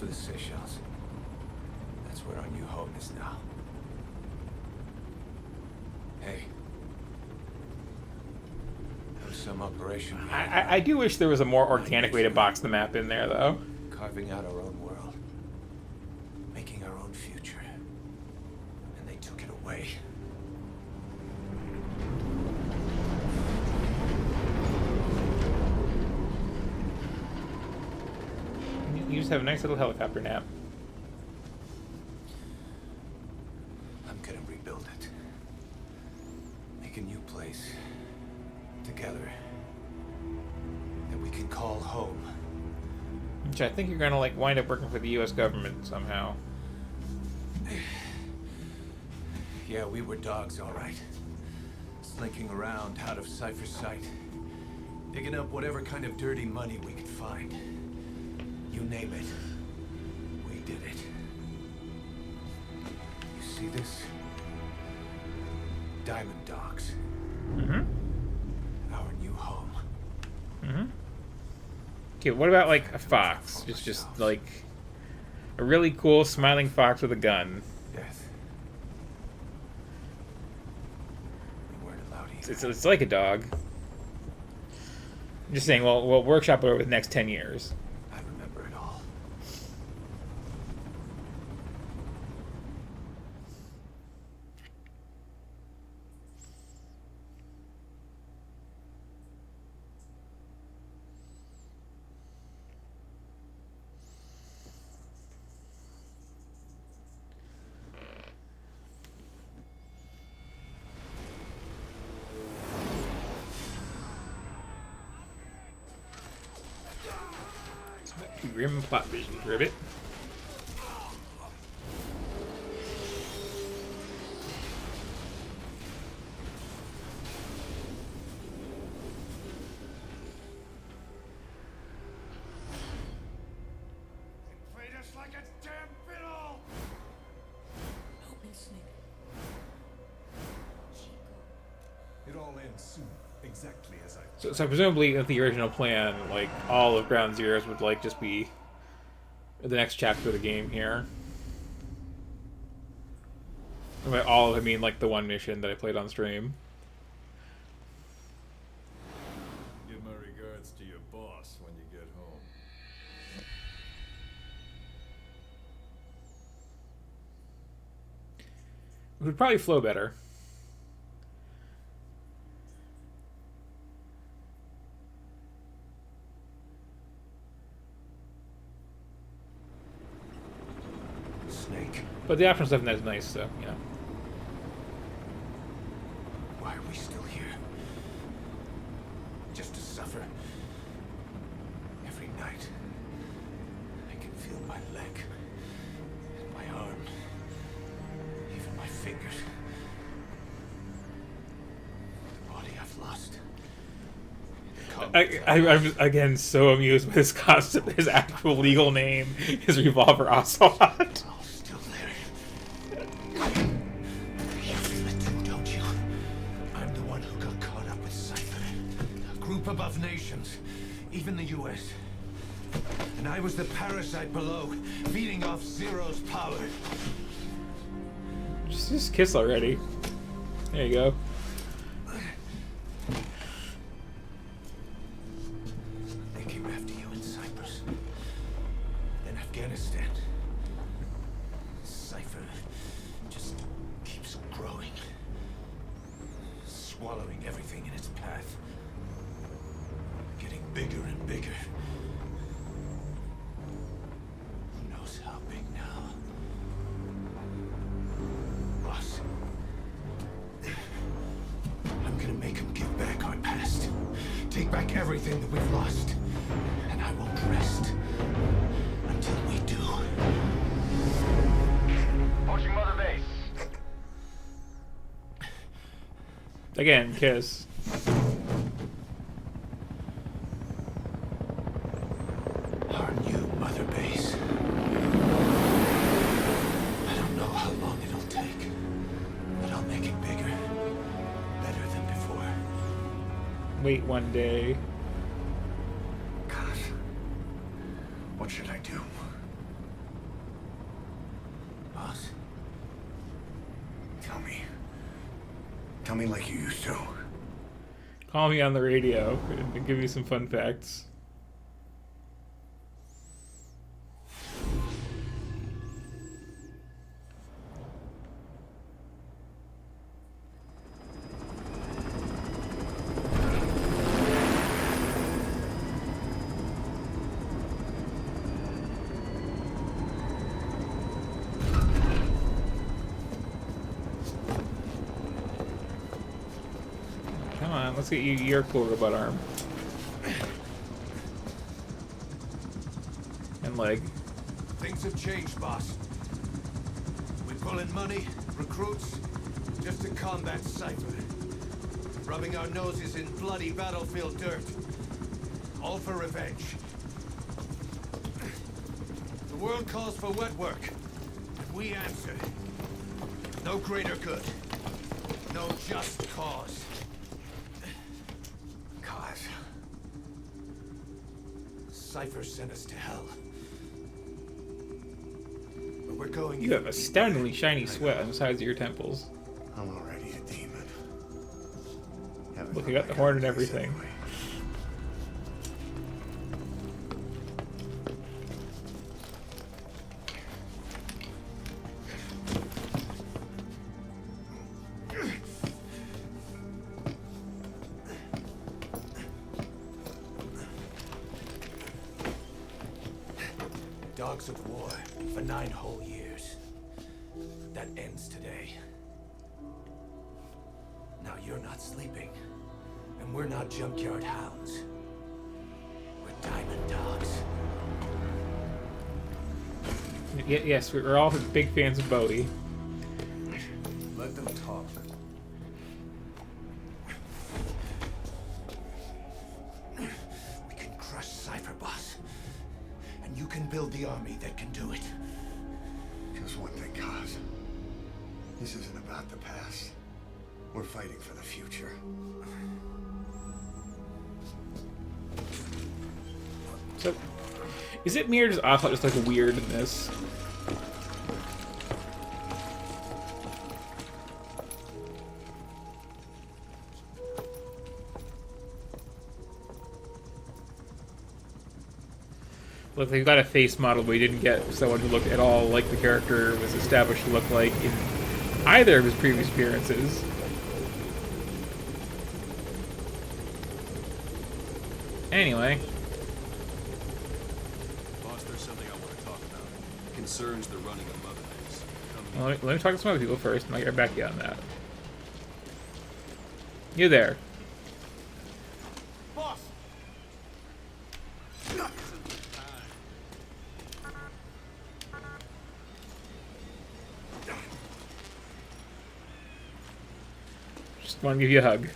for the Seychelles. That's where our new home is now. Hey. That was some operation. I do wish there was a more organic way to box the map in there, though. Carving out our own world. Making our own future. And they took it away. You just have a nice little helicopter nap. I'm gonna rebuild it. Make a new place. Together. That we can call home. Which I think you're gonna like wind up working for the U.S. government somehow. Yeah, we were dogs, all right. Slinking around out of Cypher's sight. Digging up whatever kind of dirty money we could find. You name it. We did it. You see this? Diamond Dogs. Mm-hmm. Our new home. Mm-hmm. Okay, what about like a fox? Just like a really cool smiling fox with a gun. Death. We weren't allowed either. It's like a dog. I'm just saying, we'll workshop it over the next 10 years. I remember it all. Grim plot vision, Ribbit. Played us like a damn fiddle! Help me, Snake. It all ends soon, exactly as I. So presumably, with the original plan, like all of Ground Zeroes would like just be the next chapter of the game here. And by all of it, I mean like the one mission that I played on stream. Give my regards to your boss when you get home. It would probably flow better. Snake. But the optional stuff in that is nice, so, you know. Why are we still here? Just to suffer? Every night, I can feel my leg, and my arm, even my fingers. The body I've lost. I'm again so amused by this concept. His actual legal name is Revolver Ocelot. Oh, still there. You feel it too, don't you? I'm the one who got caught up with Cypher. A group above nations, even the U.S. And I was the parasite below, feeding off Zero's power. Just kiss already. There you go. They came after you in Cyprus, then Afghanistan. Cypher just keeps growing, swallowing everything in its path, getting bigger and bigger. Who knows how big now? Boss, I'm gonna make him give back our past, take back everything that we've lost, and I won't rest until we do. Approaching Mother Base. Again, kiss. Our new mother base. I don't know how long it'll take, but I'll make it bigger, better than before. Wait one day. God, what should I do? Tell me like you used to. Call me on the radio and give you some fun facts. Come on, let's get you your cool robot arm. And leg. Things have changed, boss. We pull in money, recruits, just to combat Cypher. Rubbing our noses in bloody battlefield dirt. All for revenge. The world calls for wet work, and we answer. No greater good. No just cause. Cause. Cypher sent us to hell. But we're going. You have astoundingly shiny sweat on the sides of your temples. I'm already a demon. Look, you got the horn and everything. Dogs of war for 9 whole years. That ends today. Now you're not sleeping, and we're not junkyard hounds. We're diamond dogs. Yes, we're all big fans of Bowie. Let them talk. We can crush Cypher, boss. And you can build the army that can do it. Just one thing, Kaz. This isn't about the past. We're fighting for the future. So, is it me or does Ocelot just look weird in this? Look, they've got a face model, but we didn't get someone who looked at all like the character was established to look like in either of his previous appearances. Anyway. Boss, there's something I want to talk about. It concerns the running of Mother Base. Well, let me talk to some other people first, and I'll get back to you on that. You there. Boss! Just want to give you a hug.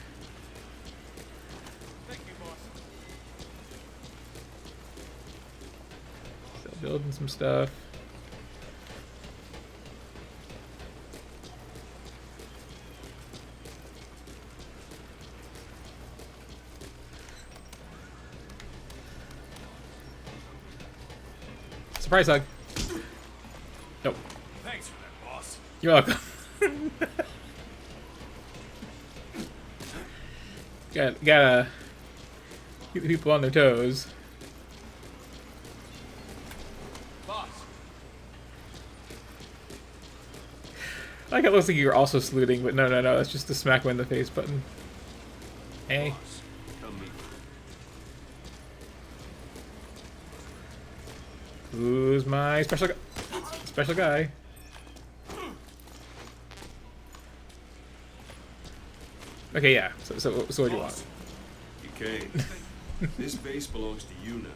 Thank you, boss. Still building some stuff. Surprise hug. Nope. Thanks for that, boss. You're welcome. Gotta keep the people on their toes. Boss! Like it looks like you're also saluting, but no, that's just the smack him in the face button. Hey. Boss, come meet me. Who's my special guy? Okay, yeah. So what do you want? You came. This base belongs to you now.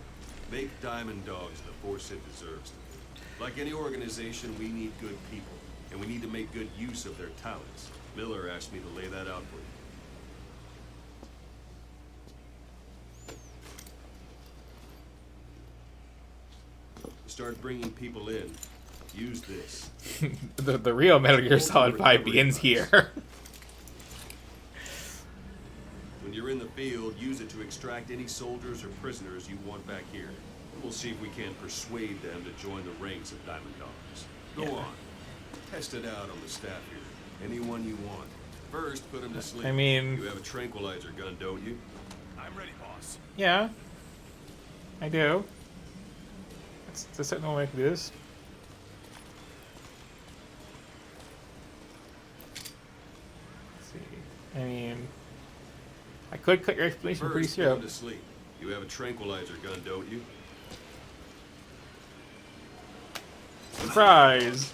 Make Diamond Dogs the force it deserves. Like any organization, we need good people, and we need to make good use of their talents. Miller asked me to lay that out for you. Start bringing people in. Use this. the real Metal Gear Solid 5 begins here. When you're in the field, use it to extract any soldiers or prisoners you want back here. We'll see if we can persuade them to join the ranks of Diamond Dogs. Go on. Test it out on the staff here. Anyone you want. First, put him to sleep. I mean... You have a tranquilizer gun, don't you? I'm ready, boss. Yeah. I do. That's certainly one way to do this. Let's see. I mean... I could cut your explanation pretty First, put him short. to sleep. You have a tranquilizer gun, don't you? Surprise!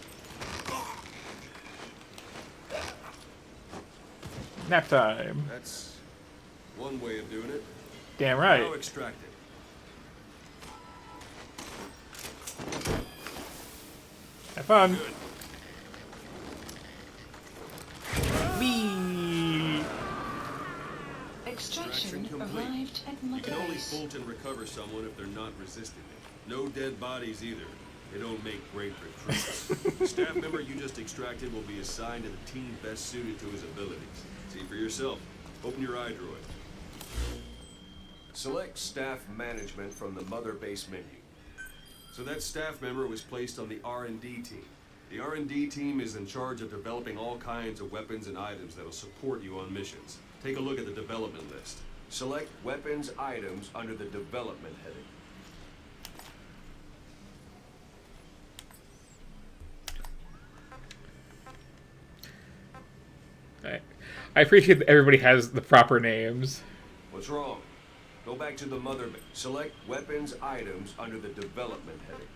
Nap time. That's one way of doing it. Damn Now right. extract it. Have fun. Good. Whee! Extraction Extraction complete. arrived at You Mother can only Base. Fulton recover someone if they're not resisting it. No dead bodies either. They don't make great recruits. The staff member you just extracted will be assigned to the team best suited to his abilities. See for yourself. Open your iDroid. Select staff management from the Mother Base menu. So that staff member was placed on the R&D team. The R&D team is in charge of developing all kinds of weapons and items that'll support you on missions. Take a look at the development list. Select weapons items under the development heading. I appreciate that everybody has the proper names. What's wrong? Go back to the Mother Base. Select weapons items under the development heading.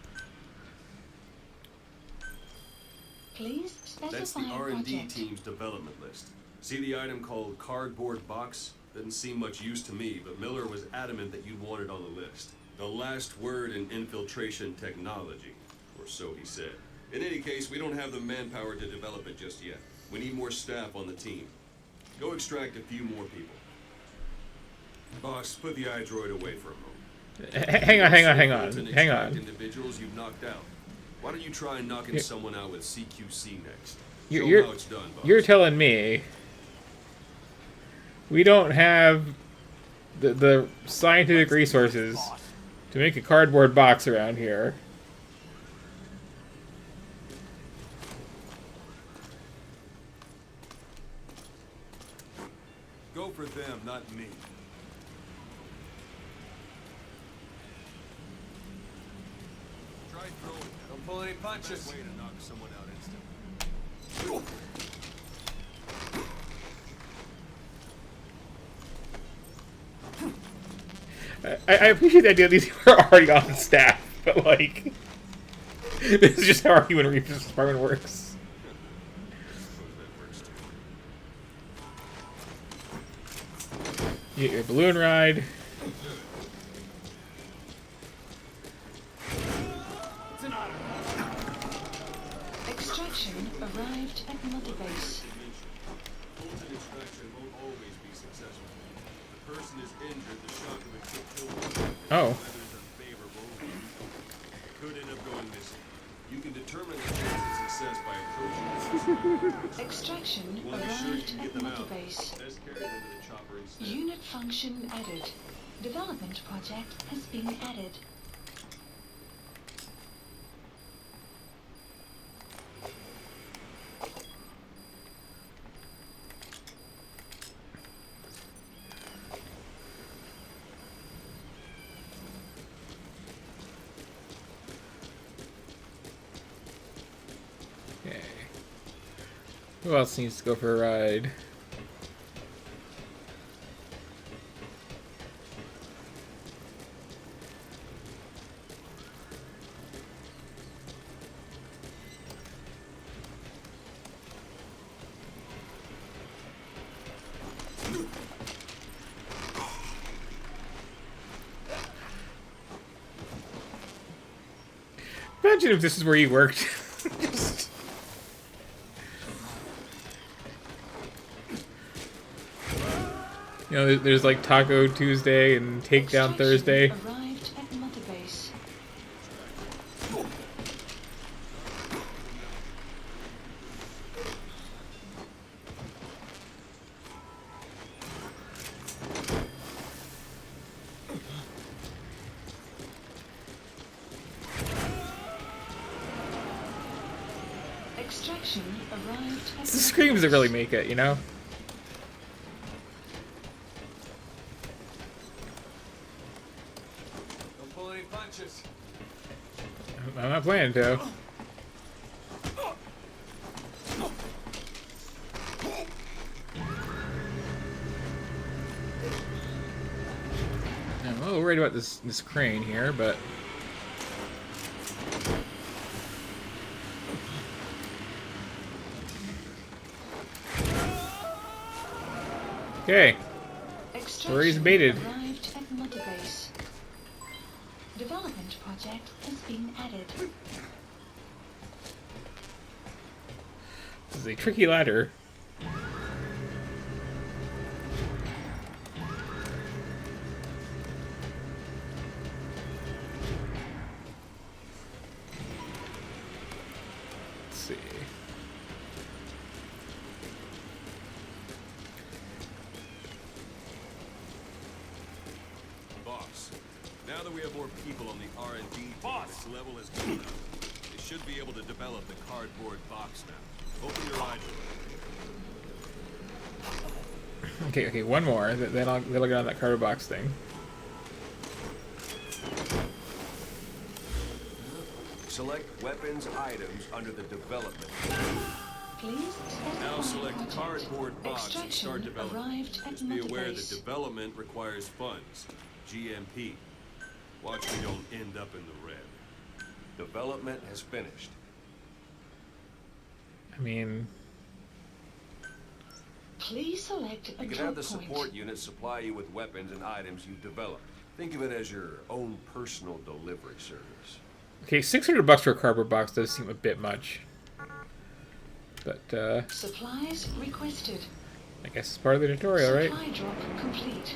Please That's specify the a R&D project. team's development list. See the item called cardboard box? Doesn't seem much use to me, but Miller was adamant that you'd want it on the list. The last word in infiltration technology, or so he said. In any case, we don't have the manpower to develop it just yet. We need more staff on the team. Go extract a few more people. Boss, put the iDroid away for a moment. Hang on. Fulton Hang extract on. individuals you've knocked out. Why don't you try knocking someone out with CQC next? Show 'em You're how it's done, boss. you're telling me we don't have the scientific resources to make a cardboard box around here. Go for them, not me. Try throwing. Don't pull any punches. Way to knock someone out instantly. I appreciate the idea that these people are already on staff, but like, this is just how our human resources department works. You get your balloon ride. Extraction arrived at Mother Base. Fulton extraction won't always be successful. If the person is injured, the shock of a quick kill Oh. weather is unfavorable. It could end up going missing. You can determine the chance of success by approaching Extraction You want to be sure you arrived can at get them Mother out. Base. Best carry them to the chopper instead. Unit function added. Development project has been added. Okay. Who else needs to go for a ride? Imagine if this is where you worked. Just... You know, there's like Taco Tuesday and Takedown Extraction Thursday. arrived at Mother Base. Extraction arrived at It's the Mother screams that Base. really make it, you know? punches. I'm not planning to. I'm a little worried about this crane here, but okay. Story's baited. Arrived at Mother Base. Development project has been added. This is a tricky ladder. Let's see. Boss, now that we have more people on the R&D team, its level has gone up. They should be able to develop the cardboard box now. Open your eyes. Okay, one more. Then I'll get on that cardboard box thing. Select weapons items under the development. Please Now specify select project. cardboard box and Extraction start development. arrived at Just be Mother aware that Base. development requires funds. GMP. Watch we don't end up in the red. Development has finished. I mean, Please select a You can drop have the point. support unit supply you with weapons and items you've developed. Think of it as your own personal delivery service. okay, $600 for a cardboard box does seem a bit much. But, Supplies requested. I guess it's part of the tutorial, right? Supply drop complete.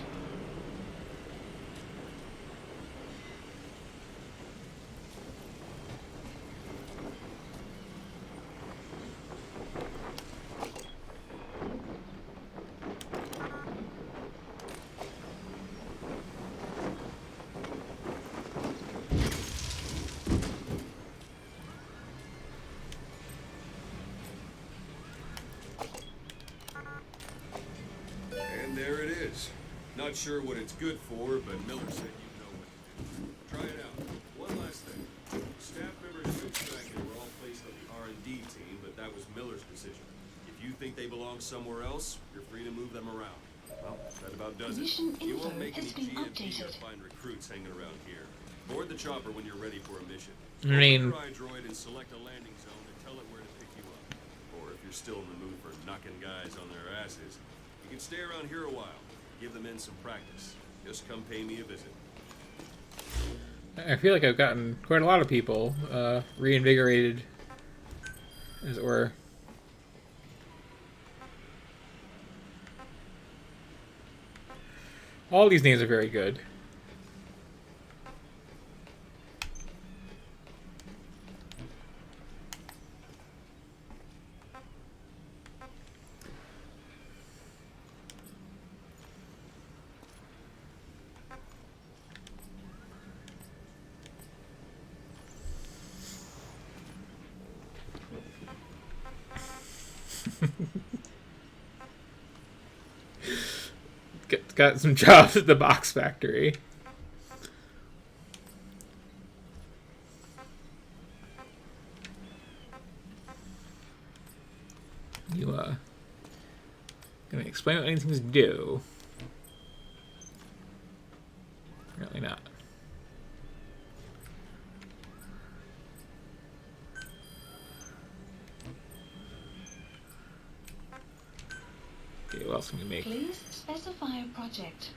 And there it is. Not sure what it's good for, but Miller said you'd know what to do. Try it out. One last thing. Staff members who extracted were all placed on the R&D team, but that was Miller's decision. If you think they belong somewhere else, you're free to move them around. Well, that about does it. Mission You won't info make any has been GMP or updated. find recruits hanging around here. Board the chopper when you're ready for a mission. I mean- Open your iDroid and select a landing zone and tell it where to pick you up. Or if you're still in the mood for knocking guys on their asses, you can stay around here a while. Give the men some practice. Just come pay me a visit. I feel like I've gotten quite a lot of people reinvigorated, as it were. All these names are very good. Got some jobs at the box factory. You gonna explain what anything's do? Apparently not. Okay, what else can we make? Please specify a project.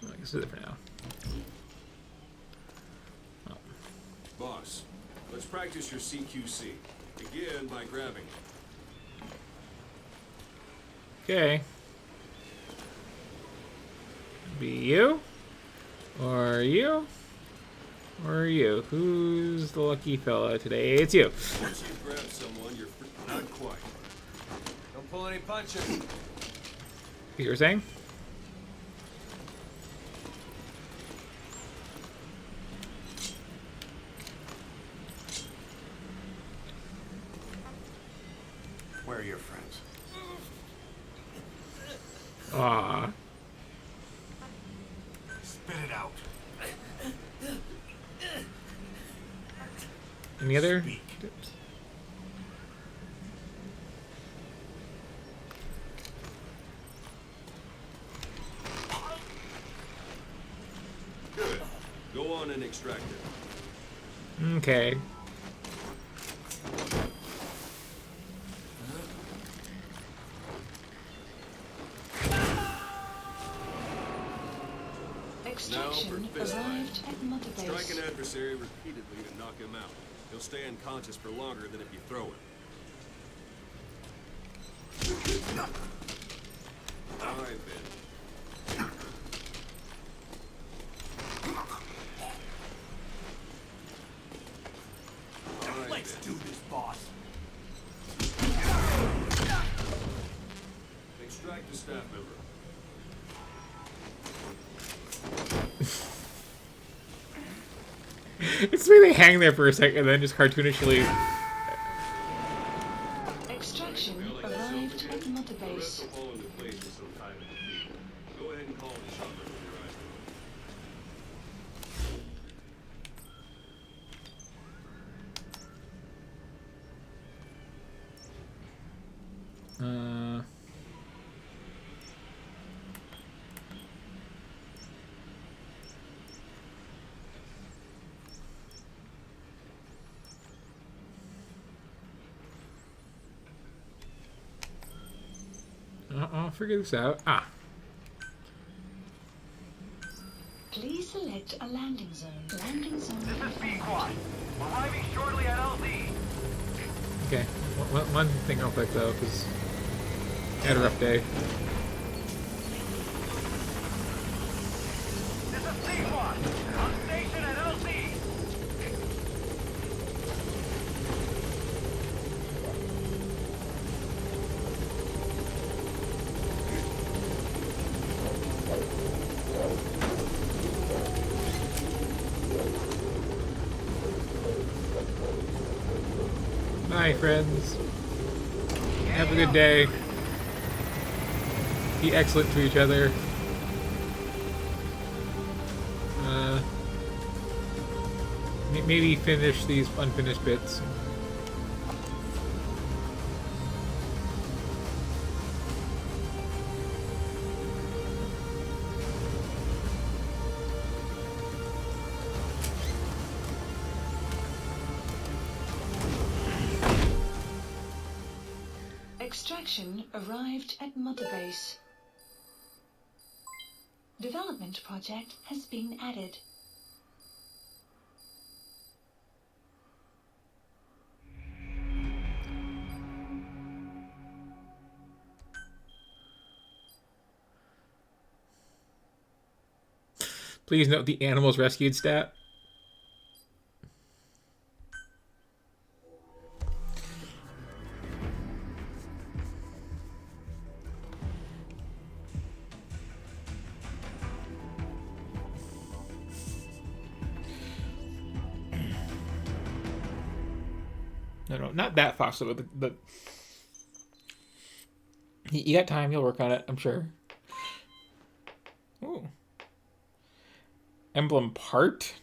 Well, I guess do that for now. Oh. Boss, let's practice your CQC. Begin by grabbing. Okay. Be you? Or you? Or you? Who's the lucky fella today? It's you. Once you've grabbed someone, you're free. Not quite. Don't pull any punches. You were saying? Where are your friends? Aw. out. Any other Speak. tips? Good. Go on and extract it. Okay. Extraction fist fight. arrived at Mother Strike Base. an adversary repeatedly to knock him out. He'll stay unconscious for longer than if you throw him. All right, Ben. All right, Let's Ben. do this, boss. Extract the staff member. It's the way they hang there for a second and then just cartoonishly. Extraction arrived at Mother The rest Base. will fall into place with some time in the field. Go ahead and call the shopper with your eyes Uh, I'll figure this out. Ah, Please select a landing zone. Landing zone. This is confirmed. B-Quad. Arriving shortly at LZ. okay. One thing real quick though, because I had a rough day. This is B-Quad. On station at LZ. Bye, friends. Have a good day. Be excellent to each other. Maybe finish these unfinished bits. Extraction arrived at Mother Base. Development project has been added. Please note the animals rescued stat. No, not that fossil, but you got time. You'll work on it, I'm sure. Ooh. Emblem part?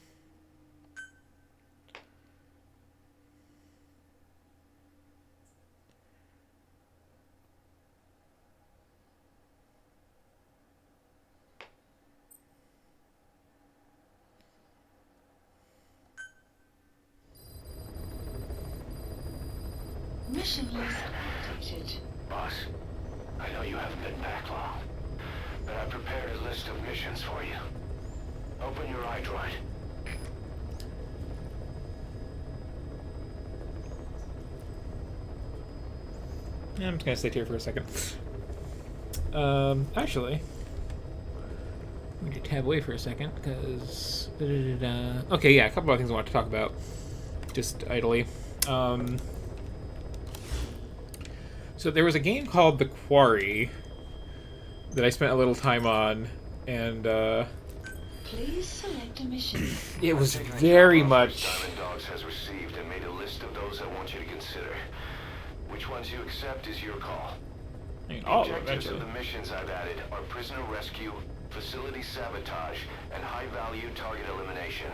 Mission list updated. Boss, I know you haven't been back long, but I prepared a list of missions for you. Open your iDroid. Yeah, I'm just gonna sit here for a second. Actually, let me get tab away for a second because. Okay, yeah, a couple of things I want to talk about, just idly. So there was a game called The Quarry that I spent a little time on, and Please select a mission. it was very much. Diamond Dogs has received and made a list of those I want you to consider. Which ones you accept is your call. I mean, The all of them, objectives of actually. the missions I've added are prisoner rescue, facility sabotage, and high-value target elimination.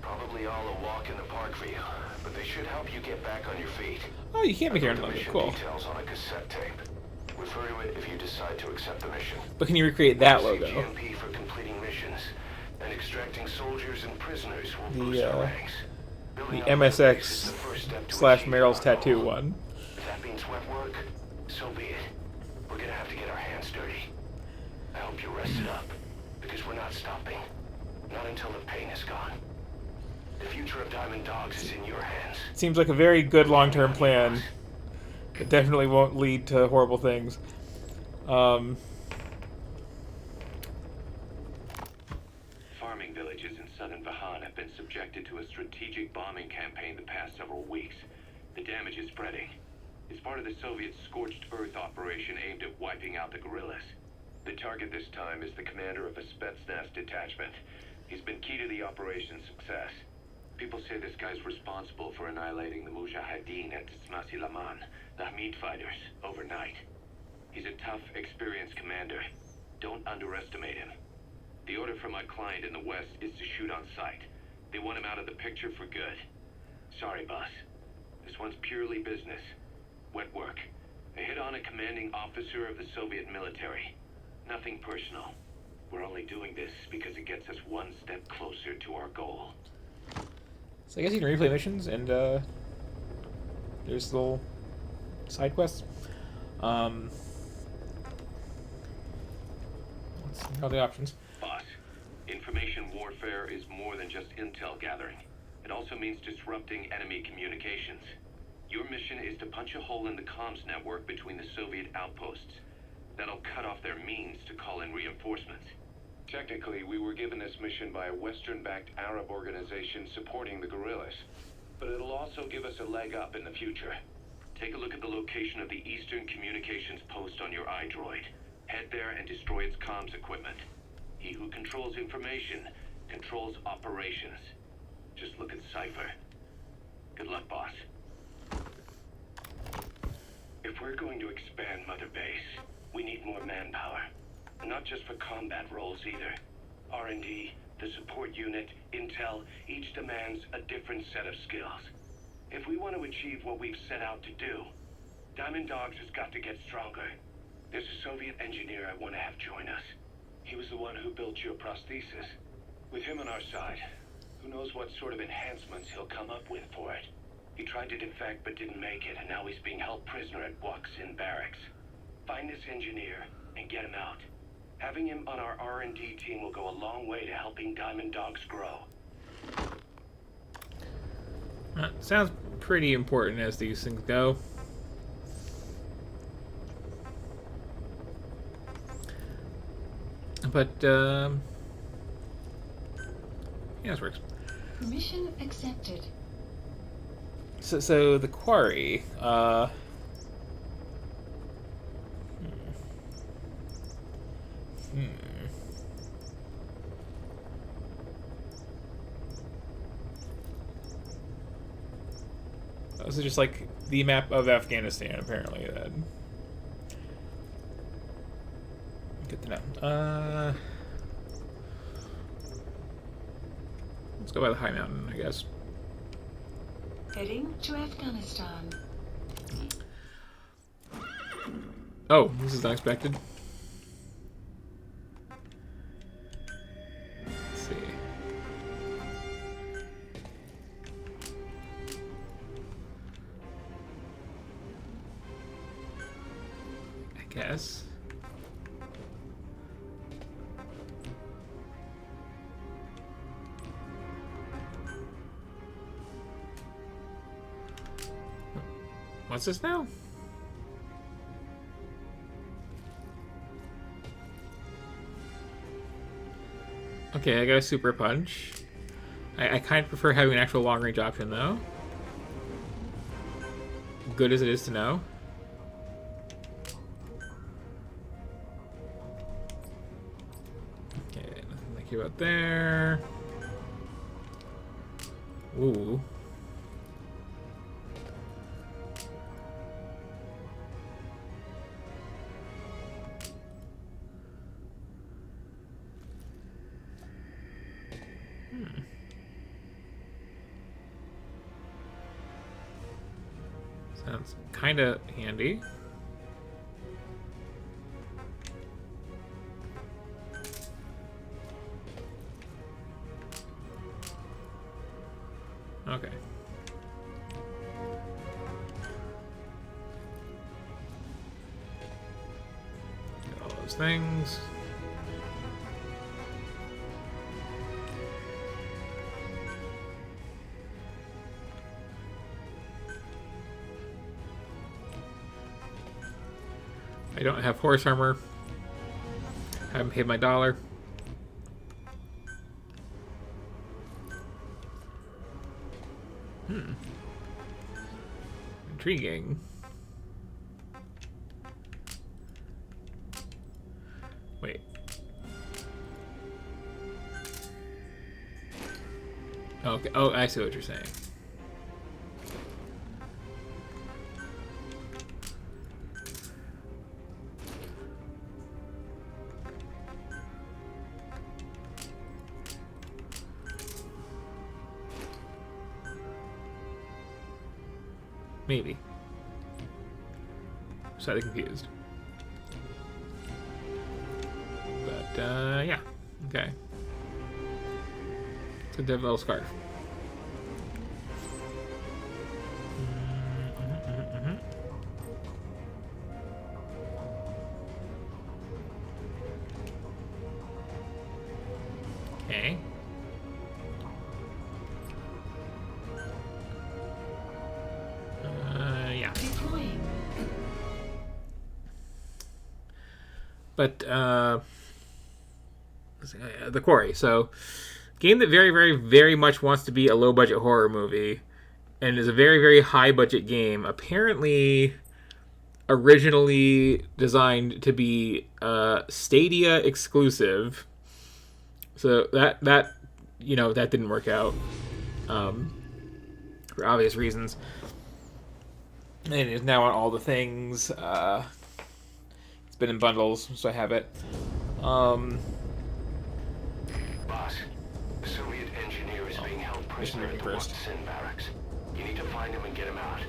Probably all a walk in the park for you, but they should help you get back on your feet. Oh, you can't be here in The London. mission Cool. details on a cassette tape. Refer to it if you decide to accept the mission. But can you recreate that Receive logo? GMP for completing missions, and extracting soldiers and prisoners will The, boost our ranks. The Building up our base is MSX the first step to / achieving Meryl's our tattoo goal. one. If that means wet work, so be it. We're gonna have to get our hands dirty. I hope you rested up, because we're not stopping. Not until the pain is gone. The future of Diamond Dogs is in your hands. Seems like a very good long-term plan. It definitely won't lead to horrible things. Farming villages in southern Vahan have been subjected to a strategic bombing campaign the past several weeks. The damage is spreading. It's part of the Soviet Scorched Earth operation aimed at wiping out the guerrillas. The target this time is the commander of a Spetsnaz detachment. He's been key to the operation's success. People say this guy's responsible for annihilating the Mujahideen at Tsmasi Laman, the Hamid fighters, overnight. He's a tough, experienced commander. Don't underestimate him. The order from my client in the West is to shoot on sight. They want him out of the picture for good. Sorry, boss. This one's purely business. Wet work. A hit on a commanding officer of the Soviet military. Nothing personal. We're only doing this because it gets us one step closer to our goal. So I guess you can replay missions, and there's little side quests. Let's see all the options. Boss, information warfare is more than just intel gathering. It also means disrupting enemy communications. Your mission is to punch a hole in the comms network between the Soviet outposts. That'll cut off their means to call in reinforcements. Technically, we were given this mission by a Western-backed Arab organization supporting the guerrillas. But it'll also give us a leg up in the future. Take a look at the location of the Eastern Communications Post on your iDroid. Head there and destroy its comms equipment. He who controls information controls operations. Just look at Cypher. Good luck, boss. If we're going to expand Mother Base, we need more manpower. Not just for combat roles either. R&D, the support unit, intel, each demands a different set of skills. If we want to achieve what we've set out to do, Diamond Dogs has got to get stronger. There's a Soviet engineer I want to have join us. He was the one who built your prosthesis. With him on our side, who knows what sort of enhancements he'll come up with for it. He tried to defect but didn't make it, and now he's being held prisoner at Waksin Barracks. Find this engineer and get him out. Having him on our R&D team will go a long way to helping Diamond Dogs grow. Sounds pretty important as these things go. But, yeah, this works. Permission accepted. So the quarry, This is just like the map of Afghanistan, apparently, then. Good to know. Let's go by the high mountain, I guess. Heading to Afghanistan. Oh, this is unexpected. Let's see. I guess. What's this now? Okay, I got a super punch. I kind of prefer having an actual long-range option, though. Good as it is to know. Okay, nothing to think about there. Ooh. Sounds kind of handy. Okay. Get all those things. I don't have horse armor. Haven't paid my $1. Intriguing. Wait. Okay. Oh, I see what you're saying. Maybe. Slightly confused. But, yeah. Okay. It's a little scarf. Okay. Yeah. Deploying. But, The Quarry. So, game that very, very, very much wants to be a low-budget horror movie, and is a very, very high-budget game. Apparently, originally designed to be Stadia exclusive. So that you know, that didn't work out for obvious reasons. And it is now on all the things. It's been in bundles, so I have it. Boss, the Soviet engineer is being held prisoner at the first. Sin barracks. You need to find him and get him out.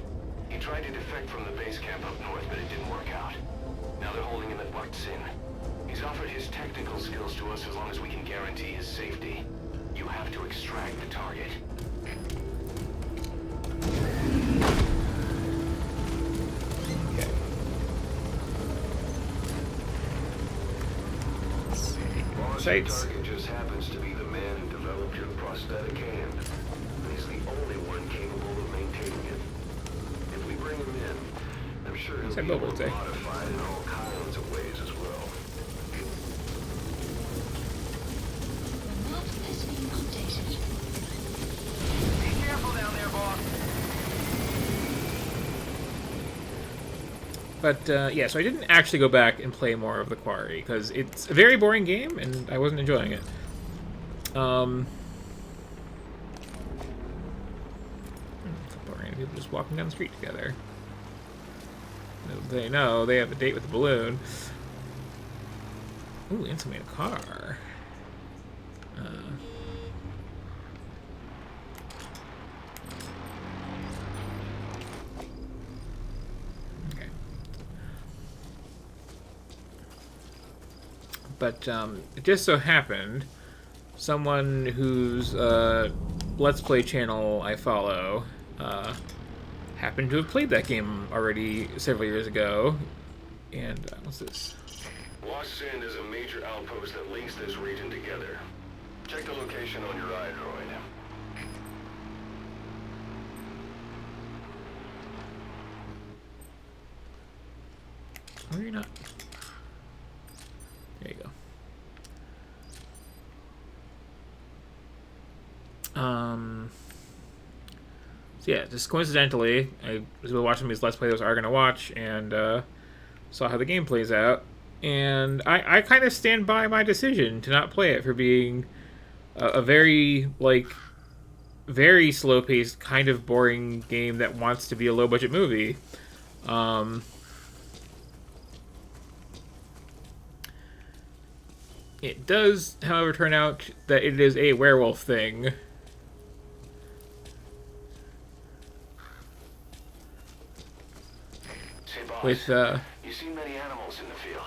He tried to defect from the base camp up north, but it didn't work out. Now they're holding him at Sin. He's offered his technical skills to us as long as we can guarantee his safety. You have to extract the target. Okay. Let's see. Boss, Sites. your target just happens to be the man who developed your prosthetic hand. And he's the only one capable of maintaining it. If we bring him in, I'm sure he'll Said be able Bobo to say. modify it in all kinds of ways as well. The map has been updated. Be careful down there, boss. But, yeah, so I didn't actually go back and play more of The Quarry, because it's a very boring game, and I wasn't enjoying it. It's boring. People just walking down the street together. They know they have a date with the balloon. Ooh, and somebody in a car. Okay. But it just so happened, someone whose Let's Play channel I follow happened to have played that game already several years ago. And what's this? Sin is a major outpost that links this region together. Check the location on your iDroid. Where are you not? There you go. So yeah, just coincidentally, I was watching these Let's Play that I was going to watch, and saw how the game plays out, and I kind of stand by my decision to not play it for being a very, like, very slow-paced, kind of boring game that wants to be a low-budget movie. It does, however, turn out that it is a werewolf thing. Say, boss, With, you see many animals in the field.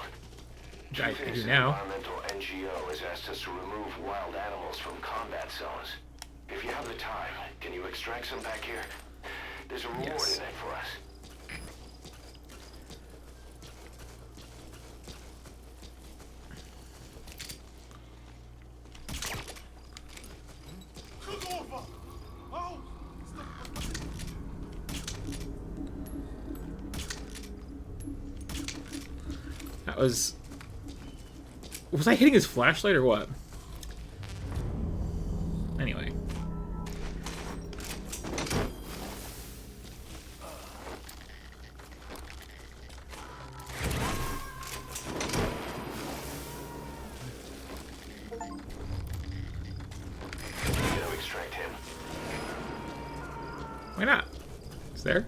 I Chief do an now. environmental NGO has asked us to remove wild animals from combat zones. If you have the time, can you extract some back here? There's a reward Yes. in it for us. That was... Was I hitting his flashlight or what? Anyway. You gotta extract him. Why not? It's there.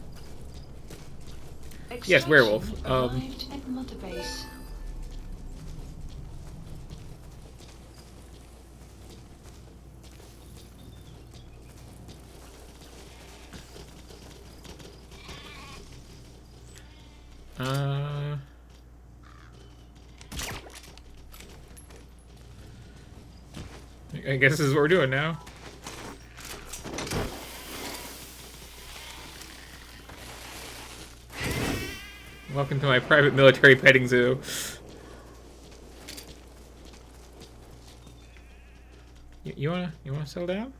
Yes, Extraction werewolf. arrived at Mother Base. I guess this is what we're doing now. Welcome to my private military petting zoo. You wanna settle down?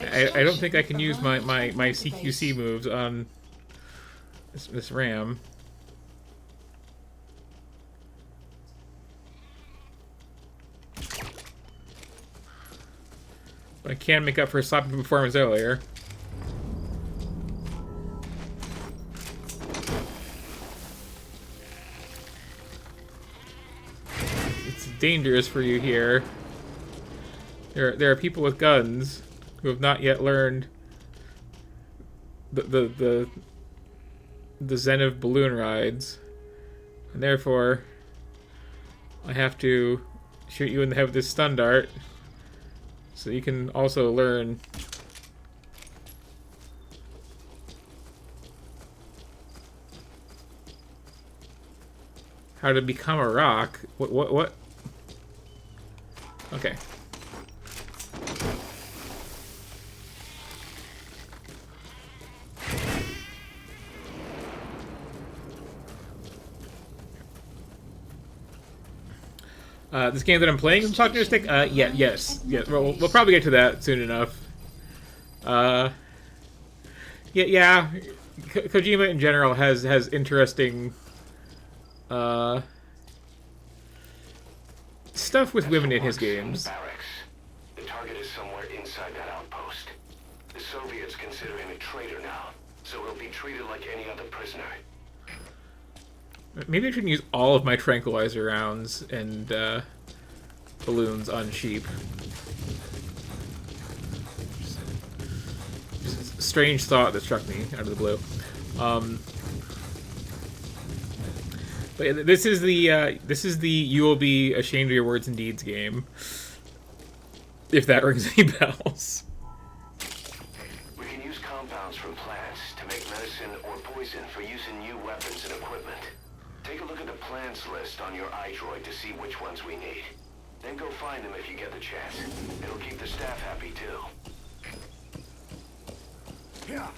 I don't think I can use my CQC moves on this ram. But I can make up for a sloppy performance earlier. It's dangerous for you here. There are people with guns who have not yet learned the zen of balloon rides, and therefore I have to shoot you in the head with this stun dart so you can also learn how to become a rock. What? Okay. This game that I'm playing is misogynistic? Yes. We'll probably get to that soon enough. Yeah. Kojima in general has interesting stuff with women in his games. Barracks. The target is somewhere inside that outpost. The Soviets consider him a traitor now, so he'll be treated like any other prisoner. Maybe I shouldn't use all of my tranquilizer rounds and balloons on sheep. Just a strange thought that struck me out of the blue. But this is the you will be ashamed of your words and deeds game. If that rings any bells. We can use compounds from plants to make medicine or poison for use in new weapons and equipment. Take a look at the plants list on your iDroid to see which ones we need. Then go find them if you get the chance. It'll keep the staff happy too. Yeah.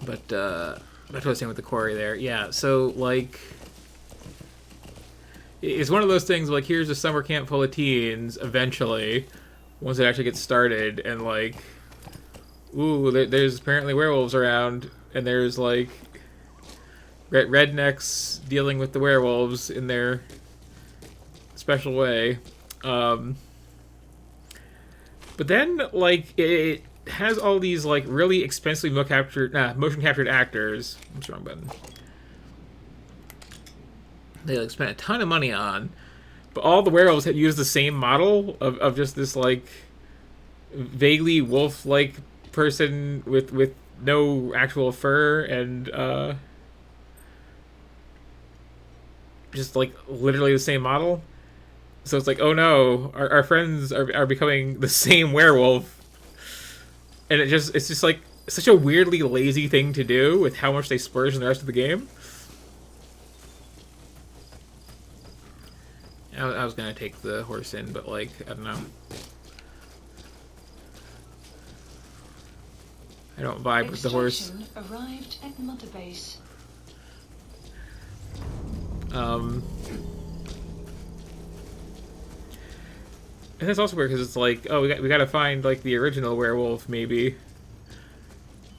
But that's what I was saying with the quarry there. Yeah, so like it's one of those things like here's a summer camp full of teens eventually once it actually gets started, and like ooh, there's apparently werewolves around, and there's like rednecks dealing with the werewolves in their special way. But then like it has all these like really expensively motion captured actors. What's the wrong button? They like spent a ton of money on, But all the werewolves had used the same model of just this like vaguely wolf-like person with no actual fur and just like literally the same model. So it's like, oh no, our friends are becoming the same werewolf. And it's just like such a weirdly lazy thing to do with how much they splurge in the rest of the game. I was gonna take the horse in, but like, I don't know. I don't vibe with the horse. Arrived at Mother Base. And that's also weird because it's like, oh, we gotta find like the original werewolf maybe,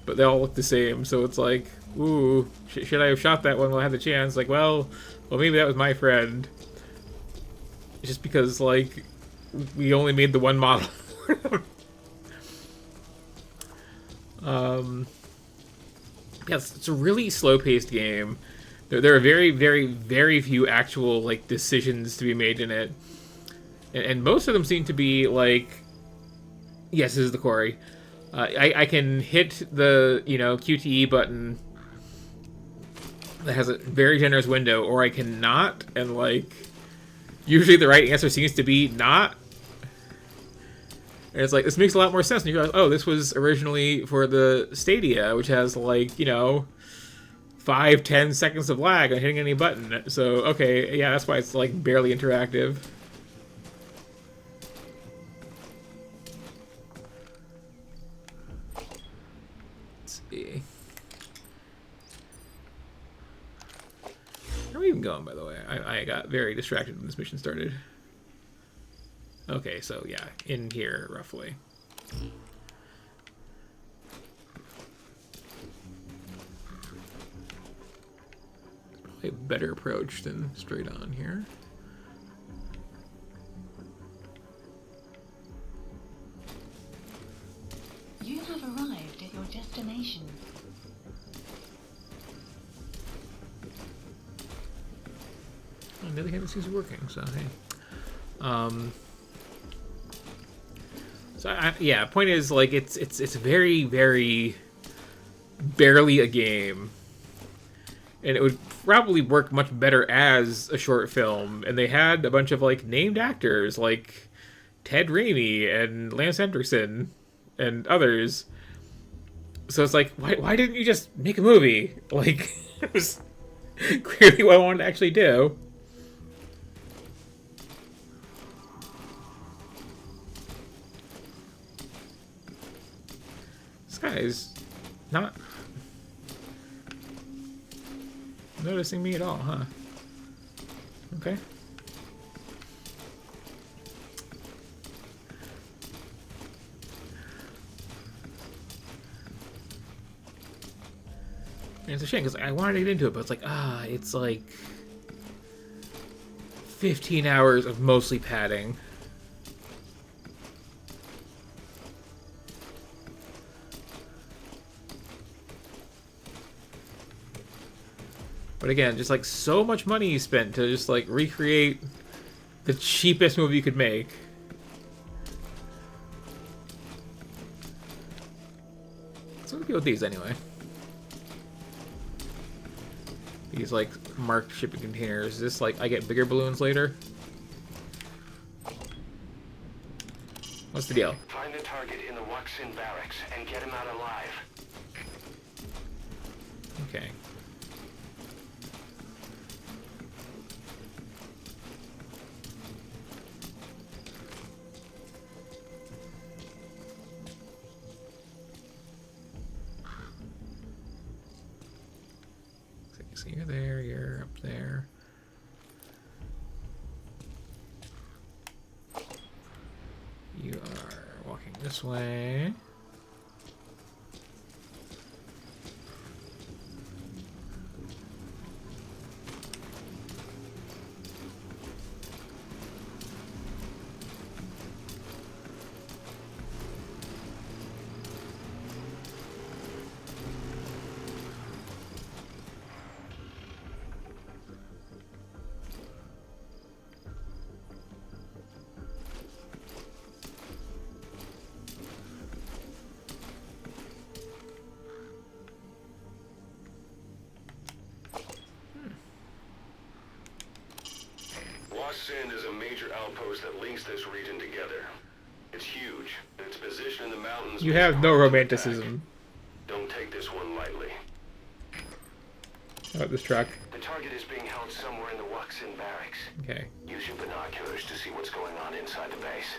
but they all look the same. So it's like, ooh, should I have shot that one while I had the chance? Like, well, maybe that was my friend. Just because like we only made the one model. Yes, it's a really slow-paced game. There are very, very, very few actual like decisions to be made in it. And most of them seem to be like, yes, this is the quarry. I can hit the, QTE button that has a very generous window, or I cannot, and like, usually the right answer seems to be not. And it's like, this makes a lot more sense. And you realize, oh, this was originally for the Stadia, which has like, 5-10 seconds of lag on hitting any button. So, okay, yeah, that's why it's like barely interactive. See. Where are we even going, by the way? I got very distracted when this mission started. Okay, so yeah, in here, roughly. Probably a better approach than straight on here. You have arrived at your destination. On the other hand, this is working, so hey. Yeah, point is, like, it's very, very barely a game. And it would probably work much better as a short film. And they had a bunch of, like, named actors, like Ted Raimi and Lance Henriksen and others. So it's like, why didn't you just make a movie? Like, it was clearly what I wanted to actually do. This guy is not noticing me at all, huh? Okay. And it's a shame because I wanted to get into it, but it's like, it's like 15 hours of mostly padding. But again, just like so much money you spent to just like recreate the cheapest movie you could make. So what do we do with these anyway? These like marked shipping containers. Is this like I get bigger balloons later? What's the deal? Find the target in the Waxin barracks and get him out alive. Okay. So you're there, you're up there. You are walking this way. End is a major outpost that links this region together. It's huge, and its position in the mountains... You makes have it no hard to romanticism. attack. Don't take this one lightly. How about this truck? The target is being held somewhere in the Wuxin barracks. Okay. Use your binoculars to see what's going on inside the base.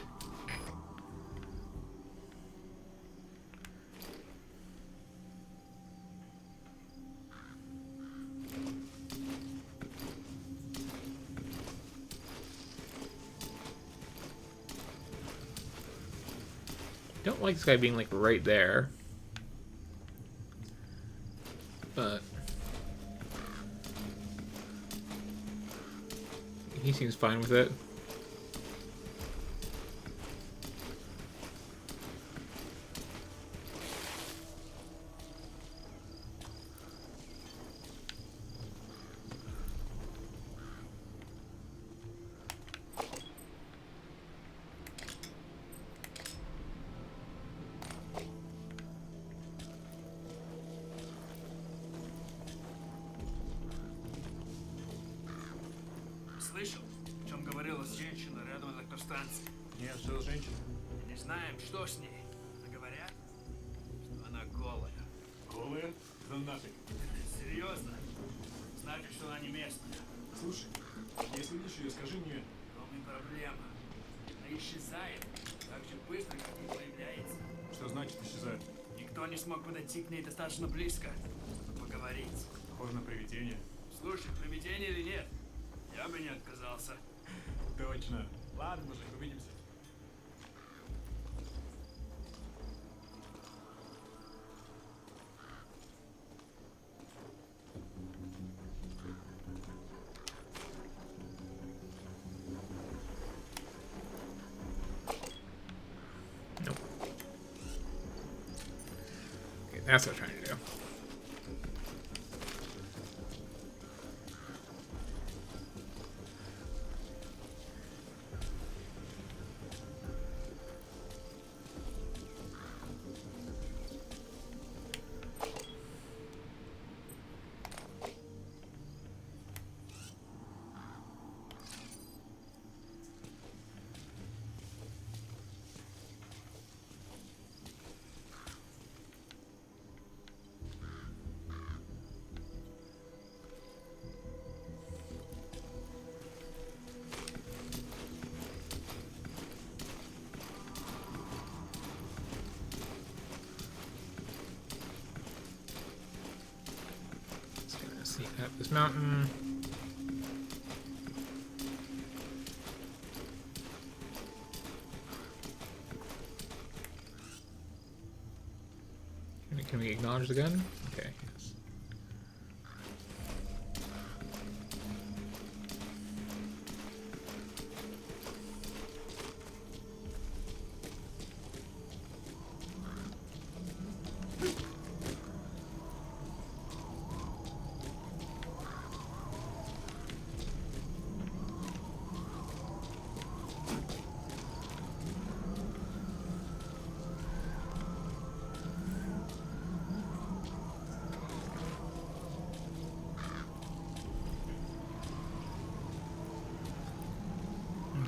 Don't like this guy being like right there. But he seems fine with it. Слышал, о чем говорила женщина рядом с электростанцией? Нет, что за женщина? Не знаем, что с ней. Но говорят, что она голая. Голая? Да нафиг. Серьезно? Значит, что она не местная. Слушай, если видишь ее, скажи мне. Но не проблема. Она исчезает так же быстро, как и появляется. Что значит исчезает? Никто не смог подойти к ней достаточно близко, чтобы поговорить. Похоже на привидение. Слушай, привидение или нет? Я бы не отказался. Точно. Ладно, мужик, увидимся. Nope. Okay, that's what I'm trying to do. Sneak up this mountain. Can we acknowledge the gun? Okay, yes.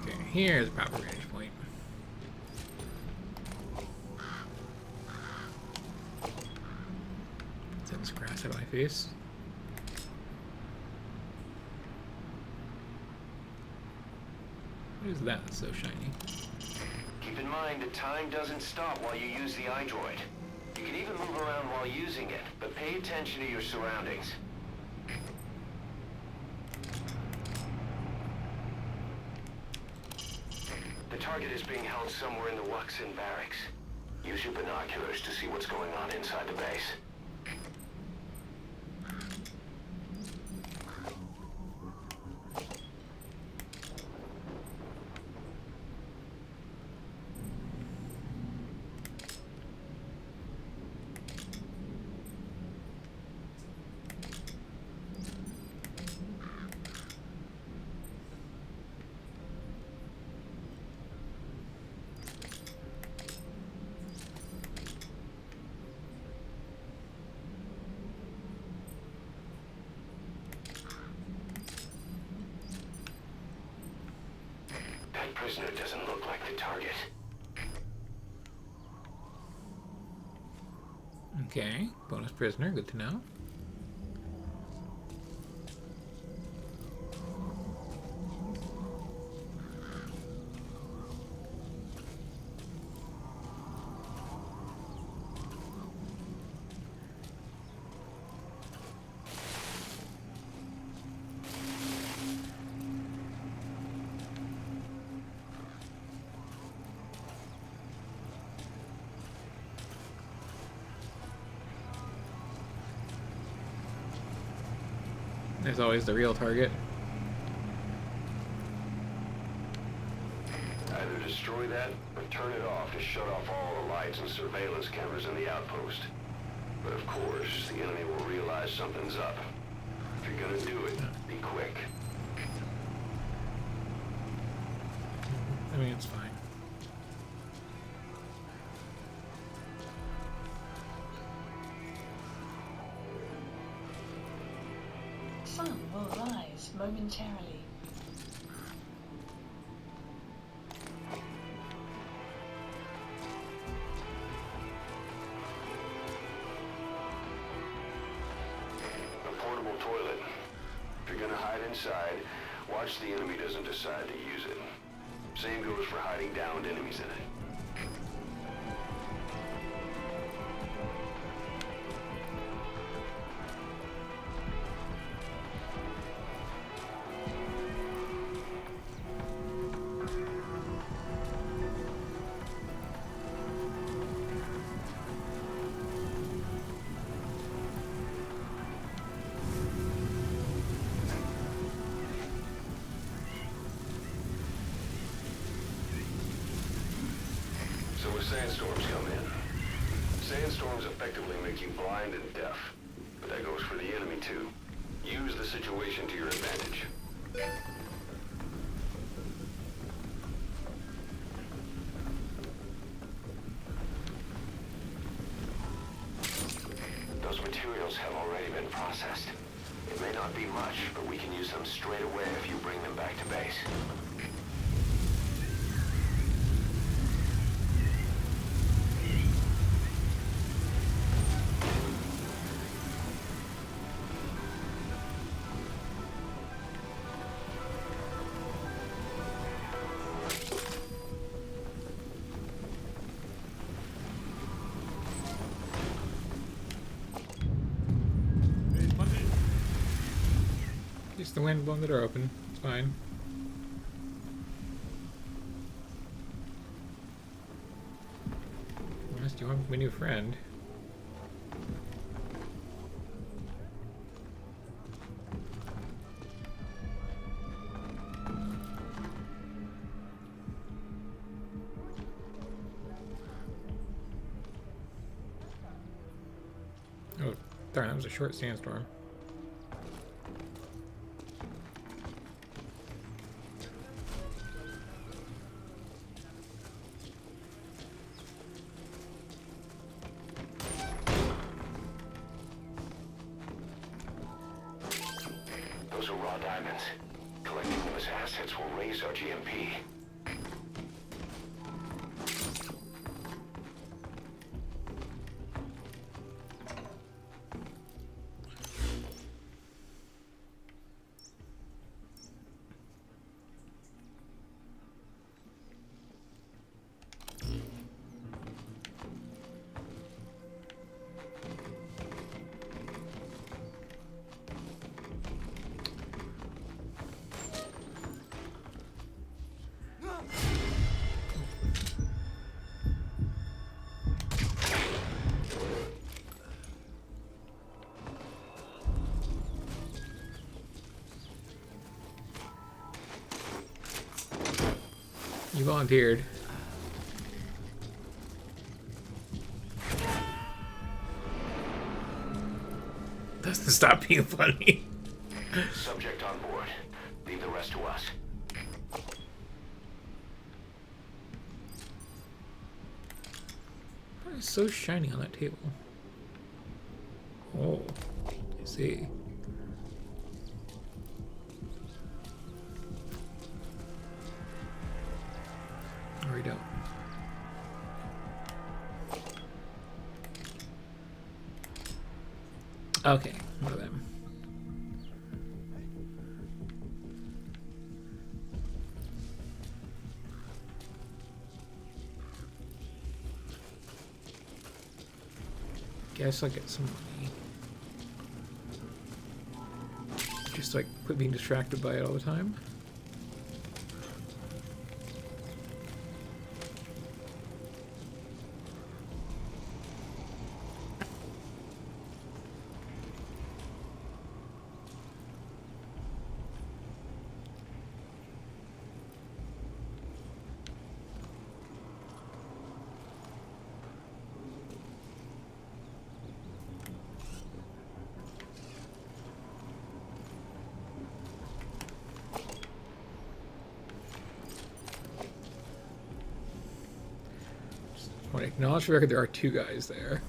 Okay, here's a proper vantage point. Set this grass out of my face. What is that that's so shiny? Keep in mind that time doesn't stop while you use the iDroid. You can even move around while using it, but pay attention to your surroundings. The target is being held somewhere in the Wuxin barracks. Use your binoculars to see what's going on inside the base. prisoner doesn't look like the target. Okay, bonus prisoner, good to know. There's always the real target. Either destroy that, or turn it off to shut off all the lights and surveillance cameras in the outpost. But of course, the enemy will realize something's up. If you're gonna do it, be quick. I mean, it's fine. Sun will rise momentarily. A portable toilet. If you're gonna hide inside, watch the enemy doesn't decide to use it. Same goes for hiding downed enemies in it. So when sandstorms come in, sandstorms effectively make you blind and deaf. But that goes for the enemy too. Use the situation to your advantage. Those materials have already been processed. It may not be much, but we can use them straight away if you bring them back to base. Эй, смотри! Just the wind blowing the door open. It's fine. Unless you want my new friend. Oh, darn, that was a short sandstorm. Those are raw diamonds. Collecting them as assets will raise our GMP. You volunteered. Doesn't stop being funny. Subject on board. Leave the rest to us. What is so shiny on that table? Oh, I see. Or we don't. Okay, one of them. Guess I'll get some money. Just like quit being distracted by it all the time. I want to acknowledge the record there are two guys there.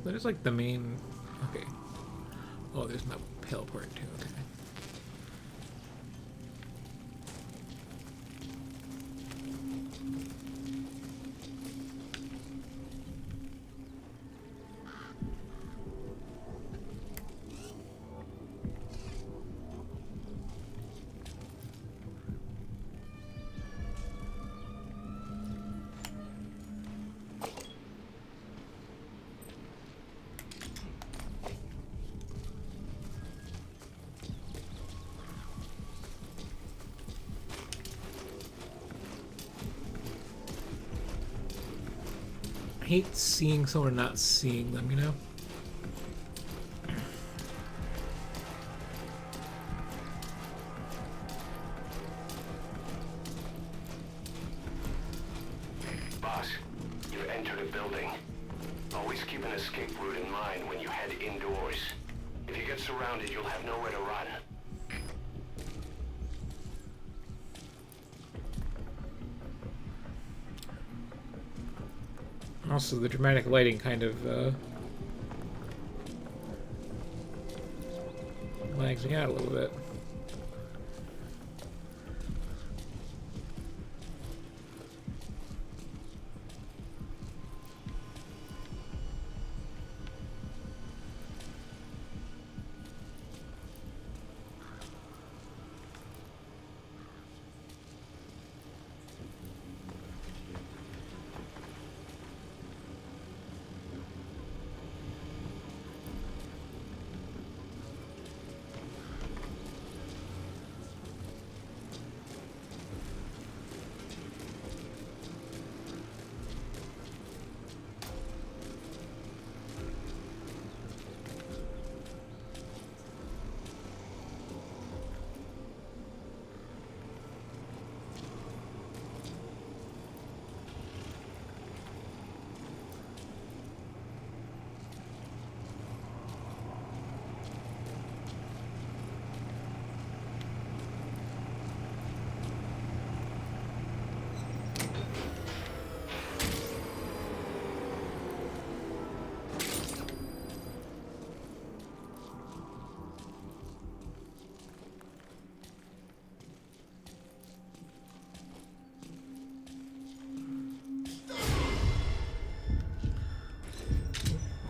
That is like the main. Okay. Oh, there's my teleport too. Okay. I hate seeing someone and not seeing them, you know? Boss, you've entered a building. Always keep an escape route in mind when you head indoors. If you get surrounded, you'll have nowhere to run. Also, the dramatic lighting kind of lags me out a little bit.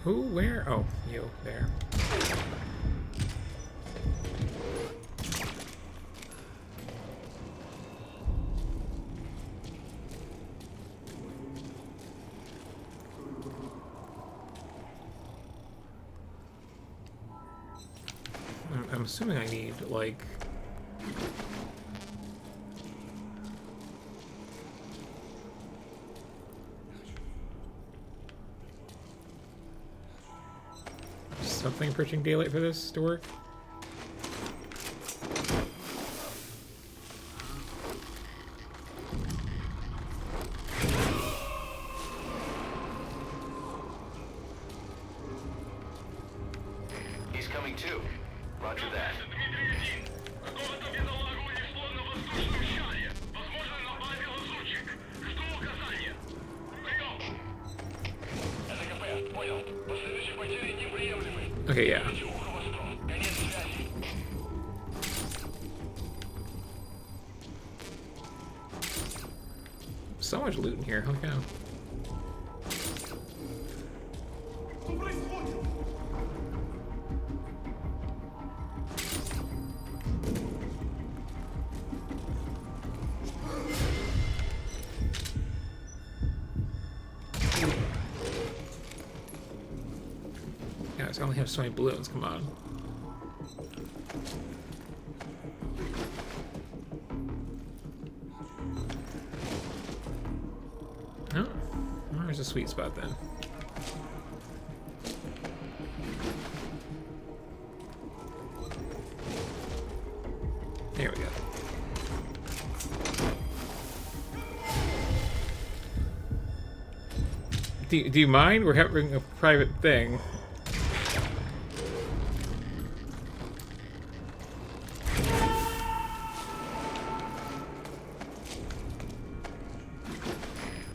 Who? Where? Oh, you. There. I'm assuming I need, like... something approaching daylight for this to work. 2. Roger that. Okay, yeah. So much loot in here. Holy cow. Guys, I only have so many balloons. Come on. Oh, where's the sweet spot then? There we go. Do you mind? We're having a private thing.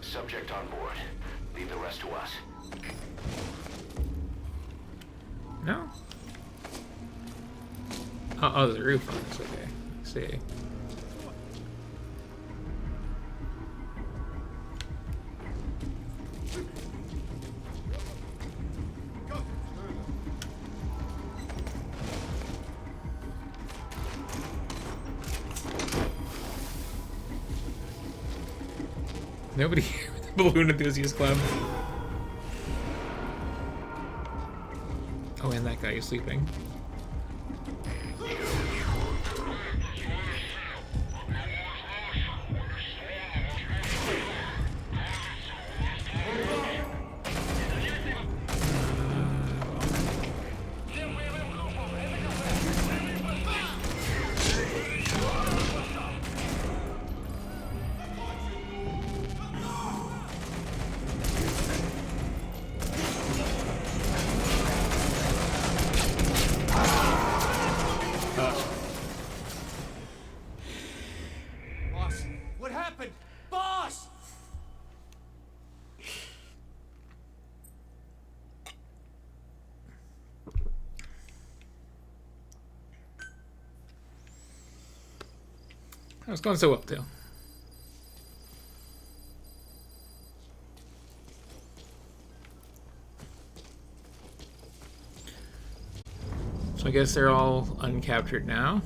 Subject on board. Leave the rest to us. No? Oh, there's a roof on this. Okay. Let's see. Nobody here with the Balloon Enthusiast Club. Oh, and that guy is sleeping. Boss, what happened? Boss! That was going so well, too. So I guess they're all uncaptured now.